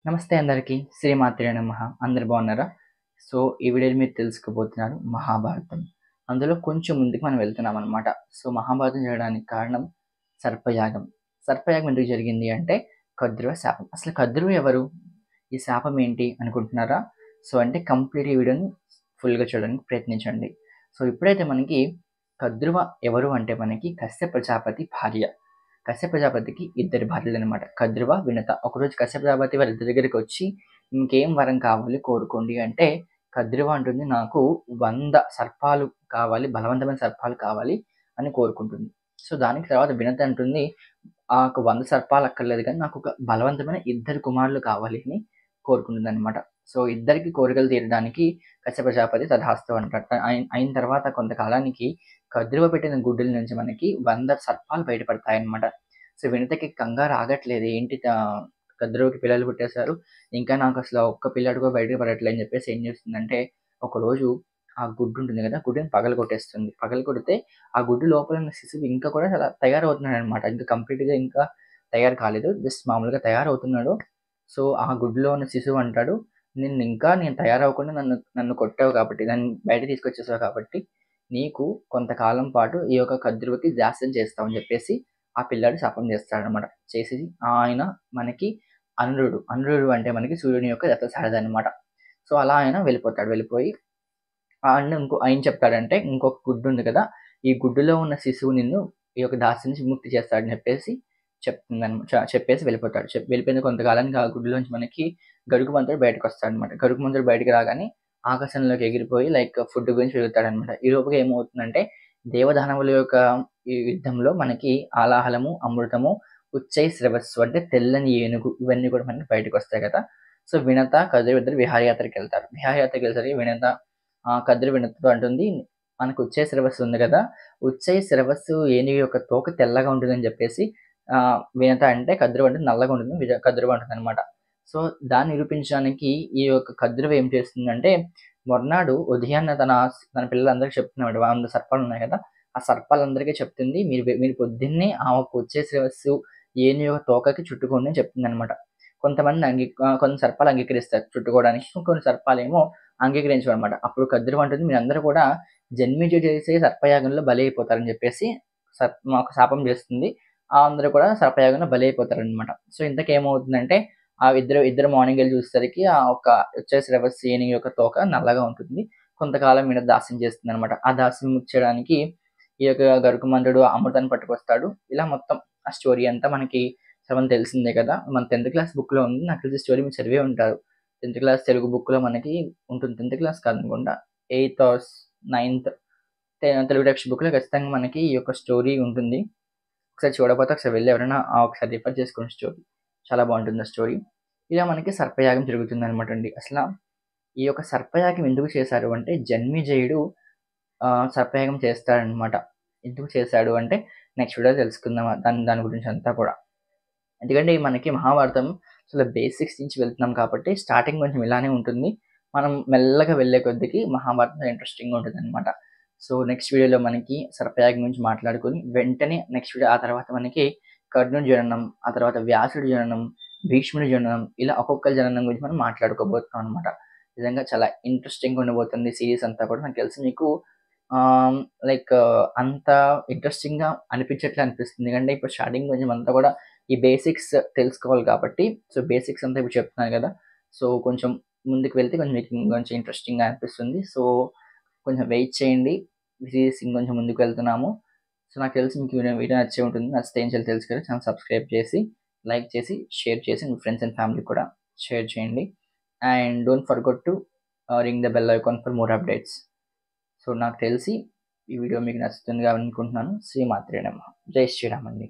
నమస్తే అందరికీ. శ్రీమాత్రే నమః. అందరూ బాగున్నారా? సో, ఈ వీడియోలో మీరు తెలుసుకోబోతున్నారు మహాభారతం. అందులో కొంచెం ముందుకు మనం వెళ్తున్నామనమాట. సో, మహాభారతం జరగడానికి కారణం సర్పయాగం. సర్పయాగం ఎందుకు జరిగింది అంటే కద్రువ శాపం. అసలు కద్రువ ఎవరు? ఈ శాపం ఏంటి అనుకుంటున్నారా? సో, అంటే కంప్లీట్ ఈ వీడియోని ఫుల్‌గా చూడడానికి ప్రయత్నించండి. సో, ఇప్పుడైతే మనకి కద్రువ ఎవరు అంటే మనకి కశ్యప ప్రజాపతి భార్య. కశ్యప ప్రజాపతికి ఇద్దరు భార్యలనమాట. కద్రువ, వినత. ఒకరోజు కశ్యప ప్రజాపతి వాళ్ళిద్దరి దగ్గరికొచ్చి ఇంకేం వరం కావాలి కోరుకోండి అంటే, కద్రువ అంటుంది నాకు 100 సర్పాలు కావాలి, బలవంతమైన సర్పాలు కావాలి అని కోరుకుంటుంది. సో, దానికి తర్వాత వినత అంటుంది నాకు 100 సర్పాలు అక్కర్లేదు కానీ నాకొక బలవంతమైన ఇద్దరు కుమారులు కావాలి అని కోరుకుంటుందనమాట. సో, ఇద్దరికి కోరికలు తీరడానికి కశ్యప ప్రజాపతి తథాస్తు అంటాడు. అయిన తర్వాత కొంతకాలానికి కద్రువ పెట్టిన గుడ్డుల నుంచి మనకి 100 సర్పాలు బయటపడతాయన్నమాట. సో, వినితకి కంగారు ఆగట్లేదు. ఏంటి కద్రువకి పిల్లలు పుట్టేసారు. ఇంకా నాకసల ఒక్క పిల్లాడు కూడా బయటకి పడట్లే అని చెప్పేసి ఏం చేస్తుందంటే, ఒకరోజు ఆ గుడ్డు ఉంటుంది కదా! గుడ్డుని పగలగొట్టేస్తుంది. పగలగొడితే ఆ గుడ్డు లోపల ఉన్న శిశువు ఇంకా కూడా చాలా తయారవుతున్నాడనమాట. ఇంకా కంప్లీట్‌గా ఇంకా తయారు కాలేదు. జస్ట్ మామూలుగా తయారవుతున్నాడు. సో, ఆ గుడ్డులో ఉన్న శిశువు అంటాడు, నేను తయారవ్వకుండా నన్ను నన్ను కొట్టావు కాబట్టి, నన్ను బయటకి తీసుకొచ్చేసావు కాబట్టి, నీకు కొంతకాలం పాటు ఈ యొక్క కద్రువకి దాస్యం చేస్తావు అని చెప్పేసి ఆ పిల్లాడు శాపం చేస్తాడనమాట. చేసేసి ఆయన మనకి అనురుడు. అనురుడు అంటే మనకి సూర్యుని యొక్క రథసారథి. సో, అలా ఆయన వెళ్ళిపోతాడు. వెళ్ళిపోయి ఆయన చెప్తాడంటే ఇంకొక గుడ్డు ఉంది కదా! ఈ గుడ్డులో ఉన్న శిశువు నిన్ను ఈ యొక్క దాస్యం నుంచి విముక్తి చేస్తాడని చెప్పేసి చెప్పేసి వెళ్ళిపోతాడు. వెళ్ళిపోయిన కొంతకాలానికి ఆ గుడ్డులోంచి మనకి గరుకుమంతుడు బయటకొస్తాడనమాట. గరుకుమంతుడు బయటికి రాగానే ఆకాశంలోకి ఎగిరిపోయి ఫుడ్ గురించి వెతుకుతాడనమాట. ఈలోపుగా ఏమవుతుందంటే దేవదానవుల యొక్క ఈ యుద్ధంలో మనకి ఆలాహలము, అమృతము, ఉచ్చై శ్రవస్సు అంటే తెల్లని ఏనుగు ఇవన్నీ కూడా మనకి బయటకొస్తాయి కదా! సో, వినత, కద్రువ ఇద్దరు విహారయాత్రకెళ్తారు. విహారయాత్రకెళ్ళేసరికి వినత కద్రి వినతతో అంటుంది, మనకు ఉచ్చై శ్రవస్సు ఉంది గదా! ఉచ్చై శ్రవస్సు ఏనుగు యొక్క తోక తెల్లగా ఉంటుందని జెప్పేసి వినత అంటే కద్రువ అంటే నల్లగా ఉంటుంది. కద్రువ అంటుందనమాట. సో, దాన్ని నిరూపించడానికి ఈ యొక్క కద్రువ ఏం చేస్తుందంటే, మర్నాడు ఉదయాన్నే తన పిల్లలందరికి చెప్తుందన్నమాట. 100 సర్పాలున్నాయి గదా! ఆ సర్పాలందరికీ చెప్తుంది. మీరు పొద్దున్నే ఆ ఒక్క ఉచ్చై శ్రవస్సు ఏనుగు యొక్క తోకకి చుట్టుకోండి అని చెప్తుందనమాట. కొన్ని సర్పాలు అంగీకరిస్తాయి చుట్టుకోవడానికి. కొన్ని సర్పాలేమో అంగీకరించవనమాట. అప్పుడు కద్రువ అంటుంది మీరందరూ కూడా జన్మేజయుడు చేసే సర్పయాగంలో బలైపోతారని చెప్పేసి మాకు శాపం చేస్తుంది. అందరూ కూడా సర్పయాగంలో బలైపోతారనమాట. సో, ఇంతకేమవుతుందంటే ఇద్దరు మార్నింగ్ ఎళ్లి చూసేసరికి ఆ ఒక్క వచ్చేసి ఏనుగు యొక్క తోక నల్లగా ఉంటుంది. కొంతకాలం ఈయన దాస్యం చేస్తుందనమాట. ఆ దాస్యం చేయడానికి ఈ యొక్క గరుకుమంతుడు అమృతాన్ని పట్టుకొస్తాడు. ఇలా మొత్తం ఆ స్టోరీ అంతా మనకి సగం తెలిసిందే కదా! మన 10థ్ క్లాస్ బుక్‌లో ఉంది. నాకు తెలిసి స్టోరీ మీరు చదివే ఉంటారు. 10థ్ క్లాస్ తెలుగు బుక్‌లో మనకి ఉంటుంది. 10థ్ క్లాస్ కాదనుకుంటా. Eighth or ninth Telugu text బుక్‌లో ఖచ్చితంగా మనకి ఈ యొక్క స్టోరీ ఉంటుంది. ఒకసారి చూడకపోతే ఒకసారి వెళ్లి ఎవరైనా ఒకసారి రిఫర్ చేసుకోండి స్టోరీ. చాలా బావుంటుంది ఆ స్టోరీ. ఇలా మనకి సర్పయాగం జరుగుతుందనమాట అండి. ఈ యొక్క సర్పయాగం ఎందుకు చేశారు అంటే జన్మేజయుడు సర్పయాగం చేస్తాడనమాట. ఎందుకు చేశాడు అంటే నెక్స్ట్ వీడియోలో తెలుసుకుందాం దాని దాని గురించి అంతా కూడా. ఎందుకంటే మనకి మహాభారతం అసలు బేసిక్స్ నుంచి వెళ్తున్నాం కాబట్టి స్టార్టింగ్ కొంచెం ఇలానే ఉంటుంది. మనం మెల్లగా వెళ్ళే కొద్దికి మహాభారతం ఇంట్రెస్టింగ్‌గా ఉంటదనమాట. సో, నెక్స్ట్ వీడియోలో మనకి సర్పయాగం గురించి మాట్లాడుకొని వెంటనే నెక్స్ట్ వీడియో ఆ తర్వాత మనకి కర్ణుడి జననం, ఆ తర్వాత వ్యాసుడి జననం, భీష్ముడి జననం ఇలా ఒక్కొక్కరి జననం గురించి మనం మాట్లాడుకోబోతున్నాం అనమాట. నిజంగా చాలా ఇంట్రెస్టింగ్‌గా ఉండబోతుంది సీరీస్ అంతా కూడా. నాకు తెలిసి మీకు ఆహ్, లైక్ అంత ఇంట్రెస్టింగ్‌గా అనిపించట్లే అనిపిస్తుంది. ఎందుకంటే ఇప్పుడు స్టార్టింగ్ కొంచెం అంతా కూడా ఈ బేసిక్స్ తెలుసుకోవాలి కాబట్టి, సో, బేసిక్స్ అంతా ఇప్పుడు చెప్తున్నాను గదా! సో, కొంచెం ముందుకు వెళ్తే కొంచెం మీకు ఇంకొంచెం ఇంట్రెస్టింగ్‌గా అనిపిస్తుంది. సో, కొంచెం వెయిట్ చేయండి. సీరీస్ ఇంకొంచెం ముందుకు వెళ్తున్నాము. సో, నాకు తెలిసి మీకు వీడియో నచ్చే ఉంటుంది. నచ్చితే ఏం చేయాలో తెలుసు కదా! ఛానెల్ సబ్స్క్రైబ్ చేసి, లైక్ చేసి, షేర్ చేసి మీ ఫ్రెండ్స్ అండ్ ఫ్యామిలీకి కూడా షేర్ చేయండి. And don't forget to ring the bell icon for more updates. So, నాకు తెలిసి ఈ వీడియో మీకు నచ్చుతుంది అనుకుంటున్నాను. శ్రీమాత్రే నమః. జై శ్రీరామ్ అండి.